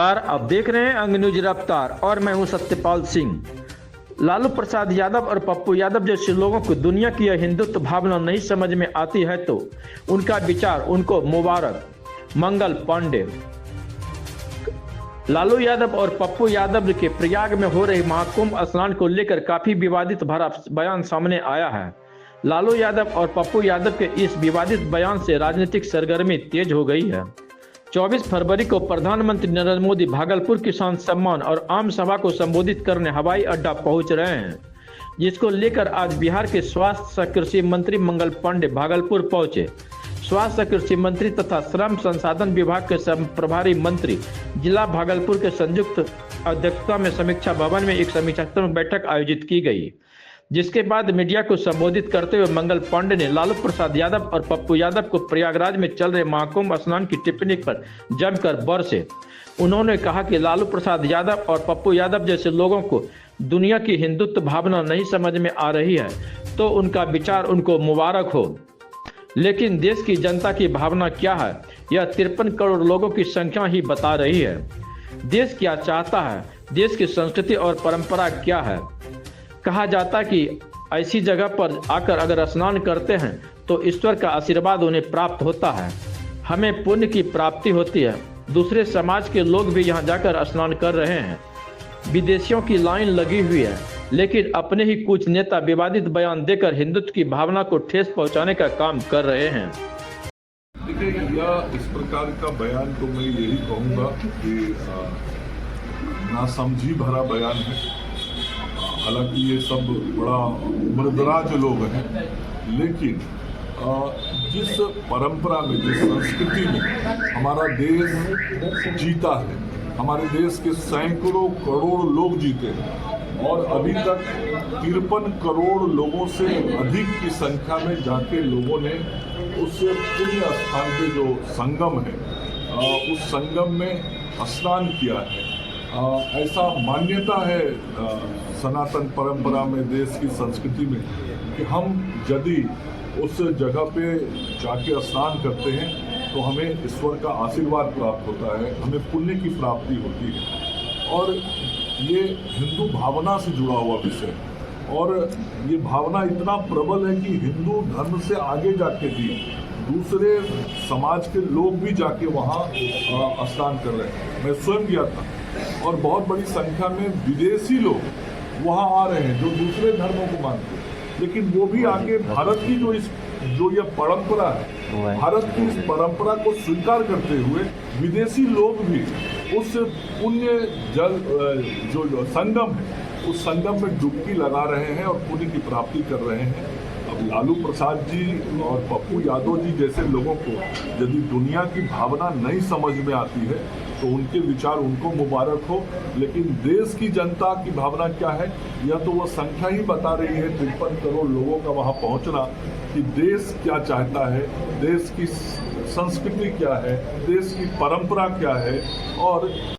नमस्कार, आप देख रहे हैं अंग न्यूज रफ्तार और मैं हूं सत्यपाल सिंह। लालू प्रसाद यादव और पप्पू यादव जैसे लोगों को दुनिया की यह हिंदुत्व भावना नहीं समझ में आती है तो उनका विचार उनको मुबारक। मंगल पांडे। लालू यादव और पप्पू यादव के प्रयाग में हो रही महाकुंभ स्नान को लेकर काफी विवादित भरा बयान सामने आया है। लालू यादव और पप्पू यादव के इस विवादित बयान से राजनीतिक सरगर्मी तेज हो गई है। 24 फरवरी को प्रधानमंत्री नरेंद्र मोदी भागलपुर किसान सम्मान और आम सभा को संबोधित करने हवाई अड्डा पहुंच रहे हैं, जिसको लेकर आज बिहार के स्वास्थ्य कृषि मंत्री मंगल पांडे भागलपुर पहुंचे। स्वास्थ्य कृषि मंत्री तथा श्रम संसाधन विभाग के प्रभारी मंत्री जिला भागलपुर के संयुक्त अध्यक्षता में समीक्षा भवन में एक समीक्षात्मक बैठक आयोजित की गई, जिसके बाद मीडिया को संबोधित करते हुए मंगल पांडे ने लालू प्रसाद यादव और पप्पू यादव को प्रयागराज में चल रहे महाकुंभ स्नान की टिप्पणी पर जमकर बरसे। उन्होंने कहा कि लालू प्रसाद यादव और पप्पू यादव जैसे लोगों को दुनिया की हिंदुत्व भावना नहीं समझ में आ रही है तो उनका विचार उनको मुबारक हो, लेकिन देश की जनता की भावना क्या है यह 53 करोड़ लोगों की संख्या ही बता रही है। देश क्या चाहता है, देश की संस्कृति और परंपरा क्या है। कहा जाता कि ऐसी जगह पर आकर अगर स्नान करते हैं तो ईश्वर का आशीर्वाद उन्हें प्राप्त होता है, हमें पुण्य की प्राप्ति होती है। दूसरे समाज के लोग भी यहाँ जाकर स्नान कर रहे हैं। विदेशियों की लाइन लगी हुई है, लेकिन अपने ही कुछ नेता विवादित बयान देकर हिंदुत्व की भावना को ठेस पहुंचाने का काम कर रहे हैं। देखिए, यह इस प्रकार का बयान तो मैं यही कहूँगा कि नासमझी भरा बयान है। हालांकि ये सब बड़ा मृदराज लोग हैं, लेकिन जिस परंपरा में, जिस संस्कृति में हमारा देश जीता है, हमारे देश के सैकड़ों करोड़ लोग जीते हैं और अभी तक 53 करोड़ लोगों से अधिक की संख्या में जाके लोगों ने उस पुण्य स्थान पे जो संगम है उस संगम में स्नान किया है। ऐसा मान्यता है सनातन परंपरा में, देश की संस्कृति में, कि हम यदि उस जगह पे जाके स्नान करते हैं तो हमें ईश्वर का आशीर्वाद प्राप्त होता है, हमें पुण्य की प्राप्ति होती है। और ये हिंदू भावना से जुड़ा हुआ विषय है और ये भावना इतना प्रबल है कि हिंदू धर्म से आगे जाके भी दूसरे समाज के लोग भी जाके वहाँ स्नान कर रहे हैं। मैं स्वयं गया था और बहुत बड़ी संख्या में विदेशी लोग वहाँ आ रहे हैं जो दूसरे धर्मों को मानते हैं, लेकिन वो भी आके भारत की जो यह परंपरा है, भारत की इस परंपरा को स्वीकार करते हुए विदेशी लोग भी उस पुण्य जल जो संगम है उस संगम में डुबकी लगा रहे हैं और पुण्य की प्राप्ति कर रहे हैं। अब लालू प्रसाद जी और पप्पू यादव जी जैसे लोगों को यदि दुनिया की भावना नहीं समझ में आती है तो उनके विचार उनको मुबारक हो, लेकिन देश की जनता की भावना क्या है यह तो वह संख्या ही बता रही है। 53 करोड़ लोगों का वहाँ पहुँचना कि देश क्या चाहता है, देश की संस्कृति क्या है, देश की परंपरा क्या है और